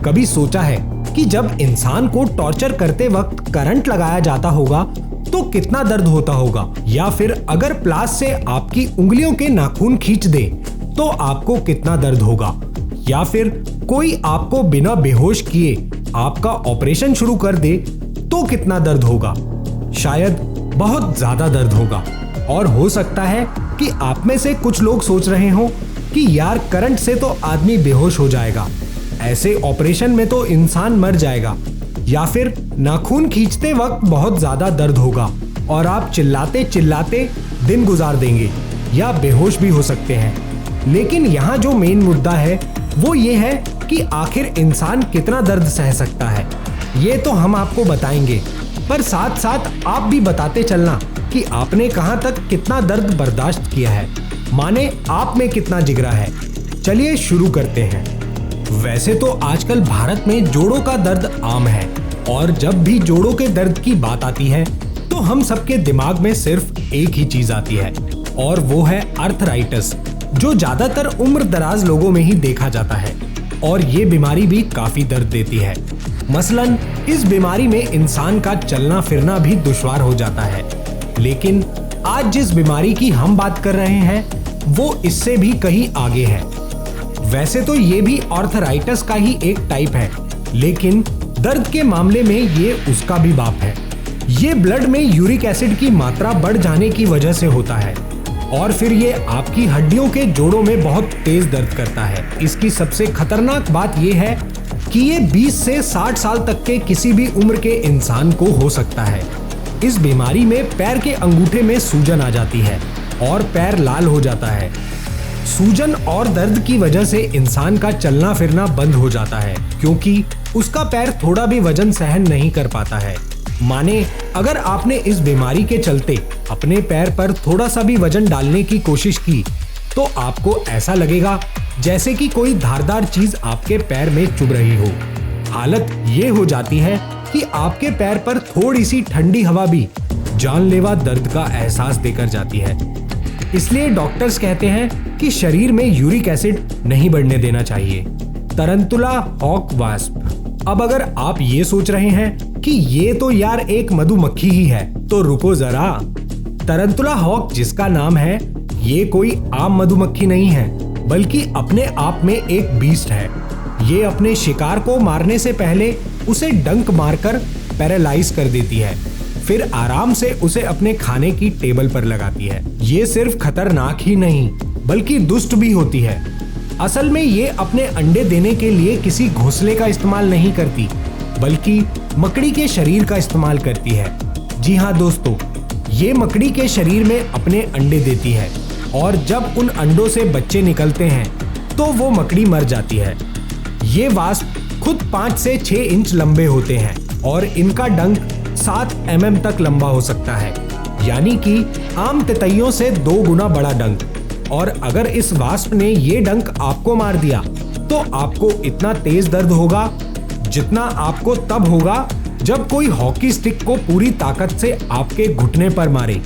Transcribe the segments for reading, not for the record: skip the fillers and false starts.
कभी सोचा है कि जब इंसान को टॉर्चर करते वक्त करंट लगाया जाता होगा तो कितना दर्द होता होगा, या फिर अगर प्लास से आपकी उंगलियों के नाखून खींच दे तो आपको कितना दर्द होगा, या फिर कोई आपको बिना बेहोश किए आपका ऑपरेशन शुरू कर दे तो कितना दर्द होगा। शायद बहुत ज्यादा दर्द होगा। और हो सकता है कि आप में से कुछ लोग सोच रहे हो कि यार करंट से तो आदमी बेहोश हो जाएगा, ऐसे ऑपरेशन में तो इंसान मर जाएगा, या फिर नाखून खींचते वक्त बहुत ज्यादा दर्द होगा और आप चिल्लाते चिल्लाते दिन गुजार देंगे या बेहोश भी हो सकते हैं। लेकिन यहाँ जो मेन मुद्दा है वो ये है कि आखिर इंसान कितना दर्द सह सकता है। ये तो हम आपको बताएंगे, पर साथ साथ आप भी बताते चलना कि आपने कहां तक कितना दर्द बर्दाश्त किया है, माने आप में कितना जिगरा है। चलिए शुरू करते हैं। वैसे तो आजकल भारत में जोड़ों का दर्द आम है, और जब भी जोड़ों के दर्द की बात आती है तो हम सबके दिमाग में सिर्फ एक ही चीज आती है, और वो है आर्थराइटिस, जो ज्यादातर उम्र दराज लोगों में ही देखा जाता है। और ये बीमारी भी काफी दर्द देती है। मसलन इस बीमारी में इंसान का चलना फिरना भी दुश्वार हो जाता है। लेकिन आज जिस बीमारी की हम बात कर रहे हैं वो इससे भी कहीं आगे है। वैसे तो ये भी आर्थराइटिस का ही एक टाइप है, लेकिन दर्द के मामले में ये उसका भी बाप है। ये ब्लड में यूरिक एसिड की मात्रा बढ़ जाने की वजह से होता है, और फिर ये आपकी हड्डियों के जोड़ों में बहुत तेज दर्द करता है। इसकी सबसे खतरनाक बात ये है कि ये 20 से 60 साल तक के किसी भी उम्र के इंसान को हो सकता है। इस बीमारी में पैर के अंगूठे में सूजन आ जाती है और पैर लाल हो जाता है। सूजन और दर्द की वजह से इंसान का चलना फिरना बंद हो जाता है, क्योंकि उसका पैर थोड़ा भी वजन सहन नहीं कर पाता है। माने अगर आपने इस बीमारी के चलते अपने पैर पर थोड़ा सा भी वजन डालने की कोशिश की तो आपको ऐसा लगेगा जैसे कि कोई धारदार चीज आपके पैर में चुभ रही हो। हालत ये हो जाती है कि आपके पैर पर थोड़ी सी ठंडी हवा भी जानलेवा दर्द का एहसास देकर जाती है। इसलिए डॉक्टर्स कहते हैं कि शरीर में यूरिक एसिड नहीं बढ़ने देना चाहिए। तरंतुला हॉक वास्प। अब अगर आप ये सोच रहे हैं कि ये तो यार एक मधुमक्खी ही है, तो रुको जरा। तरंतुला हॉक जिसका नाम है, ये कोई आम मधुमक्खी नहीं है, बल्कि अपने आप में एक बीस्ट है। ये अपने शिकार को मारने से पहले उसे डंक मारकर पैरालाइज कर देती है, फिर आराम से उसे अपने खाने की टेबल पर लगाती है। ये सिर्फ खतरनाक ही नहीं बल्कि दुष्ट भी होती है। असल में ये अपने अंडे देने के लिए किसी घोंसले का इस्तेमाल नहीं करती, बल्कि मकड़ी के शरीर का इस्तेमाल करती है। जी हाँ दोस्तों, ये मकड़ी के शरीर में अपने अंडे देती है, और जब उन अंडों से बच्चे निकलते हैं तो वो मकड़ी मर जाती है। ये वास्प खुद 5 से 6 इंच लंबे होते हैं और इनका डंक 7 mm तक लंबा हो सकता है, यानी कि आम तितैयों से 2 गुना बड़ा डंक। और अगर इस वास्प ने ये डंक आपको मार दिया तो आपको इतना तेज दर्द होगा जितना आपको तब होगा जब कोई हॉकी स्टिक को पूरी ताकत से आपके घुटने पर मारे।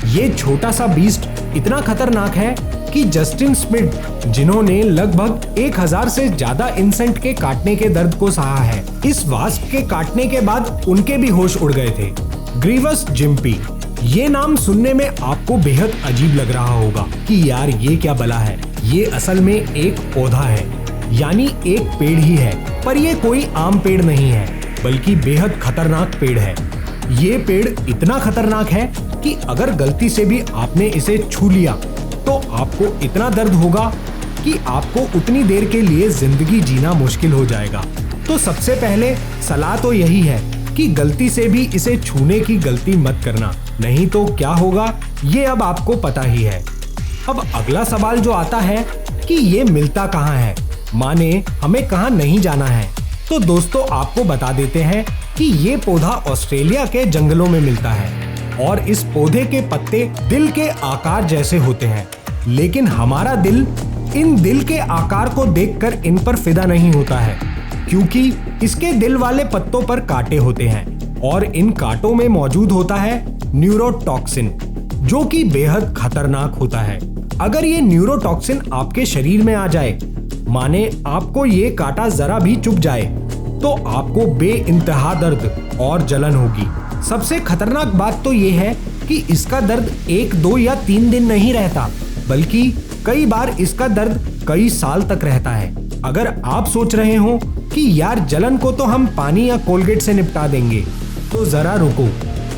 ये छोटा सा बीस्ट इतना खतरनाक है कि जस्टिन स्मिथ, जिन्होंने लगभग 1000 से ज्यादा इंसेक्ट के काटने के दर्द को सहा है, इस वास्प के काटने के बाद उनके भी होश उड़ गए थे। ग्रीवस जिम्पी, ये नाम सुनने में आपको बेहद अजीब लग रहा होगा कि यार ये क्या बला है। ये असल में एक पौधा है, यानी एक पेड़ ही है, पर ये कोई आम पेड़ नहीं है बल्कि बेहद खतरनाक पेड़ है। ये पेड़ इतना खतरनाक है कि अगर गलती से भी आपने इसे छू लिया तो आपको इतना दर्द होगा कि आपको उतनी देर के लिए जिंदगी जीना मुश्किल हो जाएगा। तो सबसे पहले सलाह तो यही है कि गलती से भी इसे छूने की गलती मत करना, नहीं तो क्या होगा ये अब आपको पता ही है। अब अगला सवाल जो आता है कि ये मिलता कहाँ है, माने हमें कहाँ नहीं जाना है। तो दोस्तों आपको बता देते हैं कि ये पौधा ऑस्ट्रेलिया के जंगलों में मिलता है, और इस पौधे के पत्ते दिल के आकार जैसे होते हैं। लेकिन हमारा दिल इन दिल के आकार को देखकर इन पर फिदा नहीं होता है, क्योंकि इसके दिल वाले पत्तों पर कांटे होते हैं, और इन कांटों में मौजूद होता है न्यूरोटॉक्सिन, जो कि बेहद खतरनाक होता है। अगर ये न्यूरोटॉक्सिन आपके शरीर में आ जाए, माने आपको ये कांटा जरा भी चुभ जाए, तो आपको बेइंतहा दर्द और जलन होगी। सबसे खतरनाक बात तो ये है कि इसका दर्द 1, 2 या 3 दिन नहीं रहता, बल्कि कई बार इसका दर्द कई साल तक रहता है। अगर आप सोच रहे हो कि यार जलन को तो हम पानी या कोलगेट से निपटा देंगे, तो जरा रुको।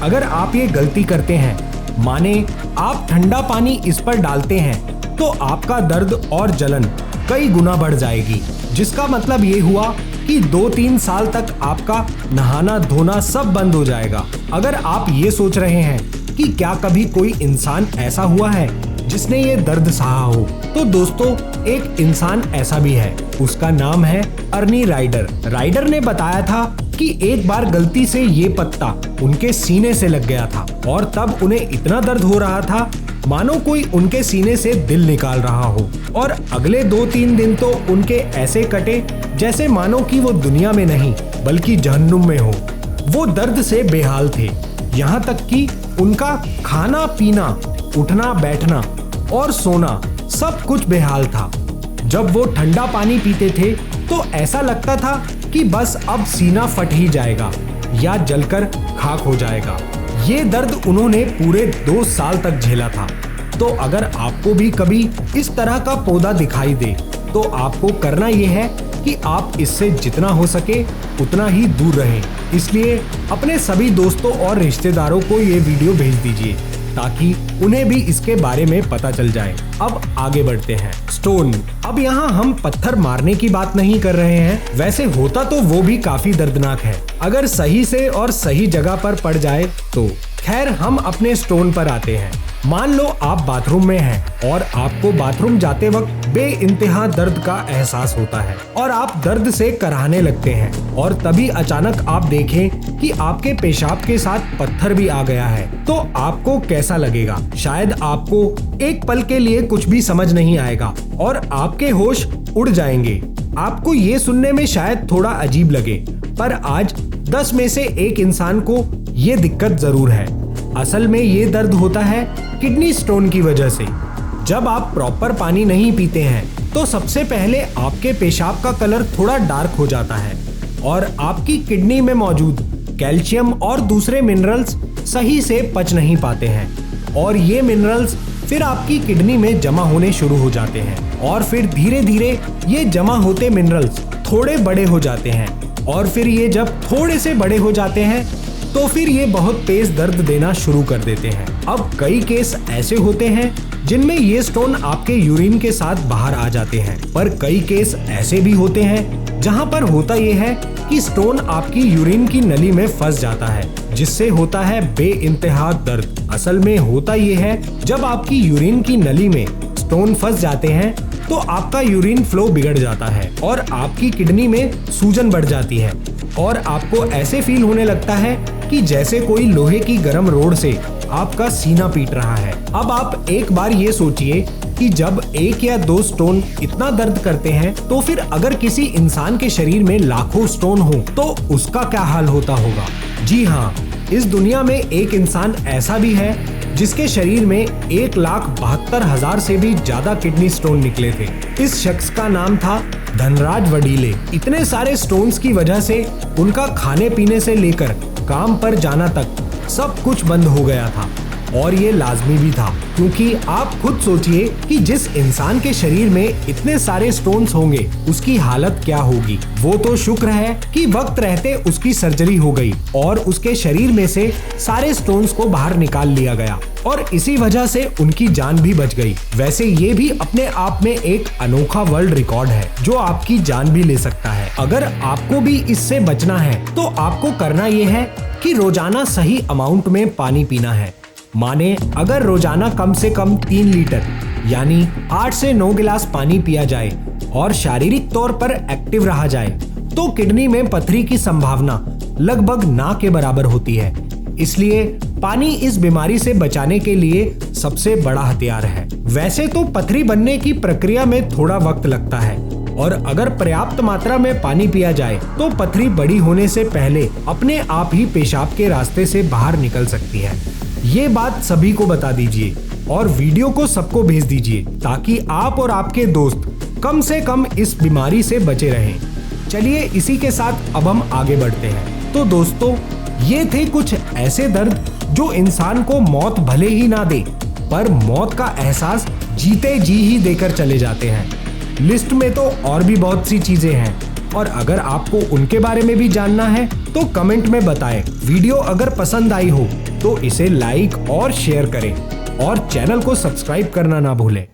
अगर आप ये गलती करते हैं, माने आप ठंडा पानी इस पर डालते हैं, तो आपका दर्द और जलन कई गुना बढ़ जाएगी। जिसका मतलब ये हुआ कि 2-3 साल तक आपका नहाना धोना सब बंद हो जाएगा। अगर आप ये सोच रहे हैं कि क्या कभी कोई इंसान ऐसा हुआ है जिसने ये दर्द सहा हो, तो दोस्तों एक इंसान ऐसा भी है। उसका नाम है अर्नी राइडर। राइडर ने बताया था कि एक बार गलती से ये पत्ता उनके सीने से लग गया था और तब उन्हें इतना दर्द हो रहा था मानो कोई उनके सीने से दिल निकाल रहा हो। और अगले 2-3 दिन तो उनके ऐसे कटे जैसे मानो कि वो दुनिया में नहीं बल्कि जहन्नुम में हो। वो दर्द से बेहाल थे, यहाँ तक कि उनका खाना पीना, उठना बैठना और सोना सब कुछ बेहाल था। जब वो ठंडा पानी पीते थे तो ऐसा लगता था कि बस अब सीना फट ही जाएगा या जलकर खाक हो जाएगा। ये दर्द उन्होंने पूरे 2 साल तक झेला था। तो अगर आपको भी कभी इस तरह का पौधा दिखाई दे, तो आपको करना यह है कि आप इससे जितना हो सके उतना ही दूर रहें। इसलिए अपने सभी दोस्तों और रिश्तेदारों को ये वीडियो भेज दीजिए ताकि उन्हें भी इसके बारे में पता चल जाए। अब आगे बढ़ते हैं। स्टोन। अब यहाँ हम पत्थर मारने की बात नहीं कर रहे हैं, वैसे होता तो वो भी काफी दर्दनाक है अगर सही से और सही जगह पर पड़ जाए तो। खैर, हम अपने स्टोन पर आते हैं। मान लो आप बाथरूम में हैं और आपको बाथरूम जाते वक्त बेइंतहा दर्द का एहसास होता है और आप दर्द से कराहने लगते हैं और तभी अचानक आप देखें कि आपके पेशाब के साथ पत्थर भी आ गया है, तो आपको कैसा लगेगा? शायद आपको एक पल के लिए कुछ भी समझ नहीं आएगा और आपके होश उड़ जाएंगे। आपको ये सुनने में शायद थोड़ा अजीब लगे, पर आज 10 में से 1 इंसान को ये दिक्कत जरूर है। असल में ये दर्द होता है किडनी स्टोन की वजह से। जब आप प्रॉपर पानी नहीं पीते हैं तो सबसे पहले आपके पेशाब का कलर थोड़ा डार्क हो जाता है और आपकी किडनी में मौजूद कैल्शियम और दूसरे मिनरल्स सही से पच नहीं पाते हैं और ये मिनरल्स फिर आपकी किडनी में जमा होने शुरू हो जाते हैं और फिर धीरे धीरे ये जमा होते मिनरल्स थोड़े बड़े हो जाते हैं और फिर ये जब थोड़े से बड़े हो जाते हैं तो फिर ये बहुत तेज दर्द देना शुरू कर देते हैं। अब कई केस ऐसे होते हैं जिनमें ये स्टोन आपके यूरिन के साथ बाहर आ जाते हैं, पर कई केस ऐसे भी होते हैं जहां पर होता ये है कि स्टोन आपकी यूरिन की नली में फंस जाता है, जिससे होता है बेइंतहा दर्द। असल में होता ये है, जब आपकी यूरिन की नली में स्टोन फंस जाते हैं तो आपका यूरिन फ्लो बिगड़ जाता है और आपकी किडनी में सूजन बढ़ जाती है और आपको ऐसे फील होने लगता है कि जैसे कोई लोहे की गर्म रोड से आपका सीना पीट रहा है। अब आप एक बार ये सोचिए कि जब 1 या 2 स्टोन इतना दर्द करते हैं तो फिर अगर किसी इंसान के शरीर में लाखों स्टोन हो तो उसका क्या हाल होता होगा। जी हाँ, इस दुनिया में एक इंसान ऐसा भी है जिसके शरीर में 1,72,000 से भी ज्यादा किडनी स्टोन निकले थे। इस शख्स का नाम था धनराज वडीले। इतने सारे स्टोन्स की वजह से उनका खाने पीने से लेकर काम पर जाना तक सब कुछ बंद हो गया था और ये लाजमी भी था, क्योंकि आप खुद सोचिए कि जिस इंसान के शरीर में इतने सारे स्टोन्स होंगे उसकी हालत क्या होगी। वो तो शुक्र है कि वक्त रहते उसकी सर्जरी हो गई और उसके शरीर में से सारे स्टोन्स को बाहर निकाल लिया गया और इसी वजह से उनकी जान भी बच गई। वैसे ये भी अपने आप में एक अनोखा वर्ल्ड रिकॉर्ड है जो आपकी जान भी ले सकता है। अगर आपको भी इससे बचना है तो आपको करना ये है कि रोजाना सही अमाउंट में पानी पीना है। माने अगर रोजाना कम से कम 3 लीटर यानी 8 से 9 गिलास पानी पिया जाए और शारीरिक तौर पर एक्टिव रहा जाए तो किडनी में पथरी की संभावना लगभग ना के बराबर होती है। इसलिए पानी इस बीमारी से बचाने के लिए सबसे बड़ा हथियार है। वैसे तो पथरी बनने की प्रक्रिया में थोड़ा वक्त लगता है और अगर पर्याप्त मात्रा में पानी पिया जाए तो पथरी बड़ी होने से पहले अपने आप ही पेशाब के रास्ते से बाहर निकल सकती है। ये बात सभी को बता दीजिए और वीडियो को सबको भेज दीजिए ताकि आप और आपके दोस्त कम से कम इस बीमारी से बचे रहें। चलिए इसी के साथ अब हम आगे बढ़ते हैं। तो दोस्तों, ये थे कुछ ऐसे दर्द जो इंसान को मौत भले ही ना दे, पर मौत का एहसास जीते जी ही देकर चले जाते हैं। लिस्ट में तो और भी बहुत सी चीजें हैं, और अगर आपको उनके बारे में भी जानना है तो कमेंट में बताएं। वीडियो अगर पसंद आई हो तो इसे लाइक और शेयर करें, और चैनल को सब्सक्राइब करना ना भूलें।